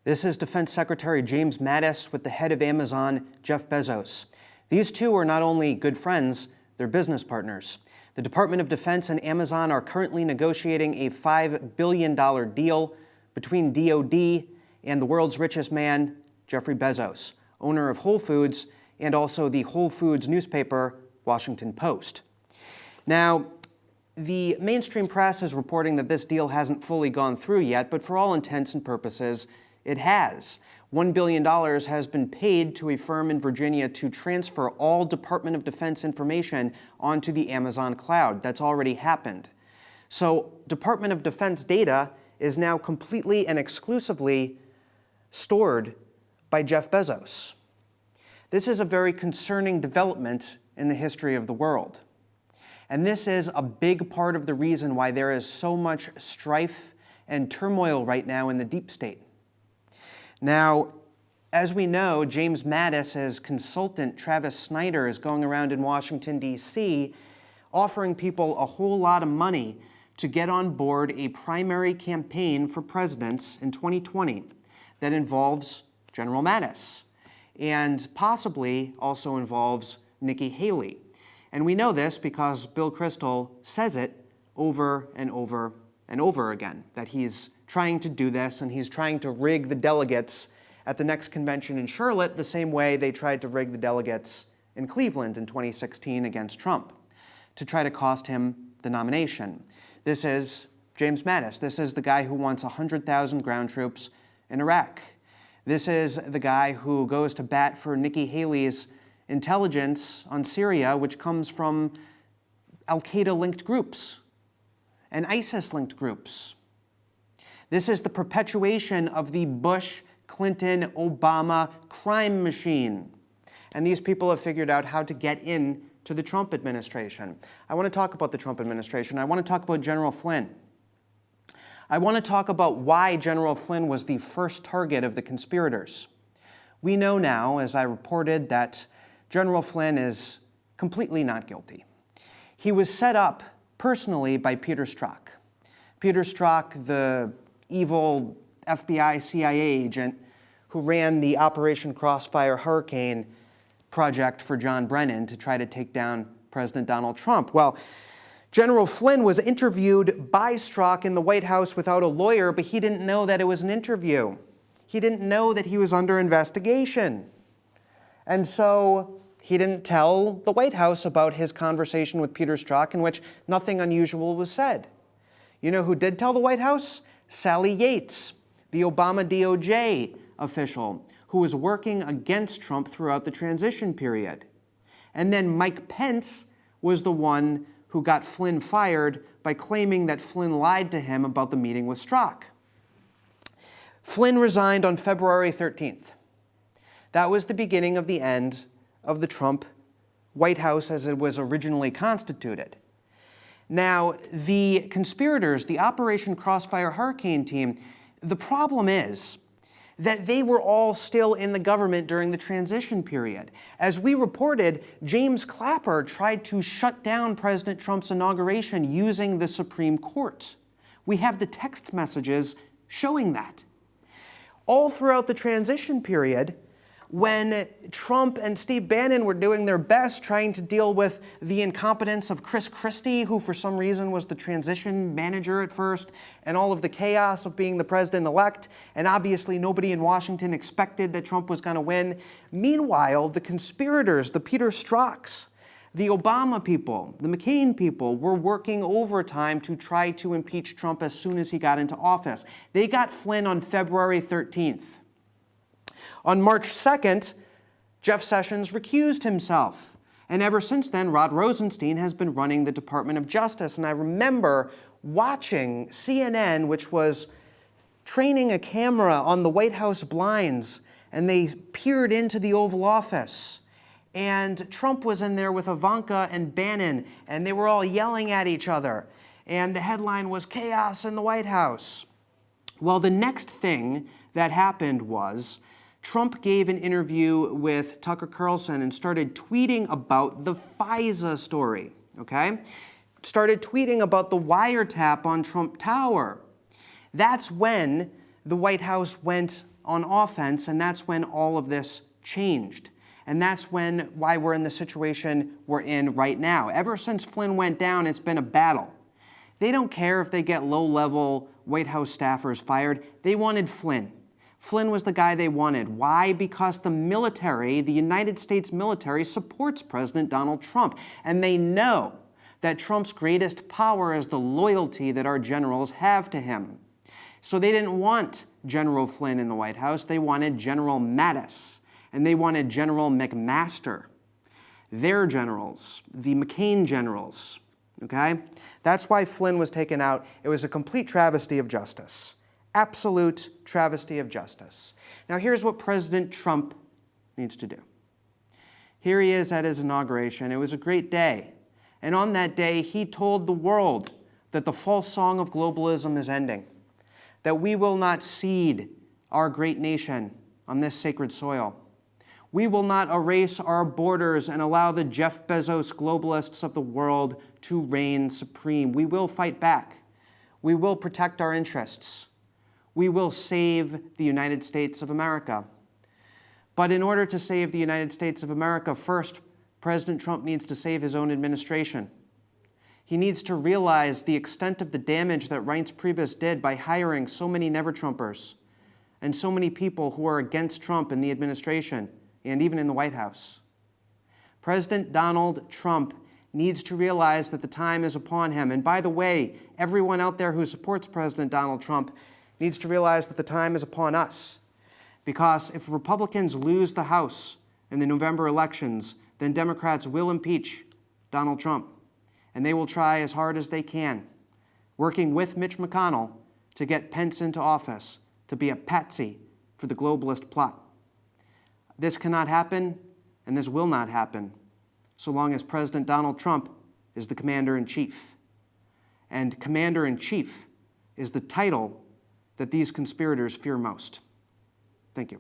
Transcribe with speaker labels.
Speaker 1: This is Defense Secretary James Mattis with the head of Amazon, Jeff Bezos. These two are not only good friends, they're business partners. The Department of Defense and Amazon are currently negotiating a $5 billion deal between DoD and the world's richest man, Jeffrey Bezos, owner of Whole Foods and also the Whole Foods newspaper, Washington Post. Now, the mainstream press is reporting that this deal hasn't fully gone through yet, but for all intents and purposes, it has. $1 billion has been paid to a firm in Virginia to transfer all Department of Defense information onto the Amazon cloud. That's already happened. So Department of Defense data is now completely and exclusively stored by Jeff Bezos. This is a very concerning development in the history of the world. And this is a big part of the reason why there is so much strife and turmoil right now in the deep state. Now, as we know, James Mattis' consultant, Travis Snyder, is going around in Washington, D.C., offering people a whole lot of money to get on board a primary campaign for presidents in 2020 that involves General Mattis and possibly also involves Nikki Haley. And we know this because Bill Kristol says it over and over and over again, that he's trying to do this and he's trying to rig the delegates at the next convention in Charlotte the same way they tried to rig the delegates in Cleveland in 2016 against Trump to try to cost him the nomination. This is James Mattis. This is the guy who wants 100,000 ground troops in Iraq. This is the guy who goes to bat for Nikki Haley's intelligence on Syria, which comes from Al-Qaeda-linked groups and ISIS-linked groups. This is the perpetuation of the Bush, Clinton, Obama crime machine. And these people have figured out how to get in to the Trump administration. I want to talk about the Trump administration. I want to talk about General Flynn. I want to talk about why General Flynn was the first target of the conspirators. We know now, as I reported, that General Flynn is completely not guilty. He was set up personally by Peter Strzok. Peter Strzok, the evil FBI CIA agent who ran the Operation Crossfire Hurricane project for John Brennan to try to take down President Donald Trump. Well, General Flynn was interviewed by Strzok in the White House without a lawyer, but he didn't know that it was an interview. He didn't know that he was under investigation. And so he didn't tell the White House about his conversation with Peter Strzok in which nothing unusual was said. You know who did tell the White House? Sally Yates, the Obama DOJ official who was working against Trump throughout the transition period. And then Mike Pence was the one who got Flynn fired by claiming that Flynn lied to him about the meeting with Strzok. Flynn resigned on February 13th. That was the beginning of the end of the Trump White House as it was originally constituted. Now, the conspirators, the Operation Crossfire Hurricane team, the problem is that they were all still in the government during the transition period. As we reported, James Clapper tried to shut down President Trump's inauguration using the Supreme Court. We have the text messages showing that. All throughout the transition period, when Trump and Steve Bannon were doing their best trying to deal with the incompetence of Chris Christie, who for some reason was the transition manager at first, and all of the chaos of being the president-elect, and obviously nobody in Washington expected that Trump was going to win. Meanwhile, the conspirators, the Peter Strzoks, the Obama people, the McCain people were working overtime to try to impeach Trump as soon as he got into office. They got Flynn on February 13th. On March 2nd, Jeff Sessions recused himself. And ever since then, Rod Rosenstein has been running the Department of Justice. And I remember watching CNN, which was training a camera on the White House blinds, and they peered into the Oval Office. And Trump was in there with Ivanka and Bannon, and they were all yelling at each other. And the headline was "Chaos in the White House." Well, the next thing that happened was Trump gave an interview with Tucker Carlson and started tweeting about the FISA story, okay? Started tweeting about the wiretap on Trump Tower. That's when the White House went on offense, and that's when all of this changed. And that's why we're in the situation we're in right now. Ever since Flynn went down, it's been a battle. They don't care if they get low-level White House staffers fired. They wanted Flynn. Flynn was the guy they wanted. Why? Because the military, the United States military, supports President Donald Trump. And they know that Trump's greatest power is the loyalty that our generals have to him. So they didn't want General Flynn in the White House. They wanted General Mattis. And they wanted General McMaster. Their generals, the McCain generals, okay? That's why Flynn was taken out. It was a complete travesty of justice. Absolute travesty of justice. Now here's what President Trump needs to do. Here he is at his inauguration. It was a great day. And on that day, he told the world that the false song of globalism is ending, that we will not cede our great nation on this sacred soil. We will not erase our borders and allow the Jeff Bezos globalists of the world to reign supreme. We will fight back. We will protect our interests. We will save the United States of America. But in order to save the United States of America, first, President Trump needs to save his own administration. He needs to realize the extent of the damage that Reince Priebus did by hiring so many never-Trumpers and so many people who are against Trump in the administration and even in the White House. President Donald Trump needs to realize that the time is upon him. And by the way, everyone out there who supports President Donald Trump needs to realize that the time is upon us. Because if Republicans lose the House in the November elections, then Democrats will impeach Donald Trump. And they will try as hard as they can, working with Mitch McConnell, to get Pence into office, to be a patsy for the globalist plot. This cannot happen, and this will not happen, so long as President Donald Trump is the Commander-in-Chief. And Commander-in-Chief is the title that these conspirators fear most. Thank you.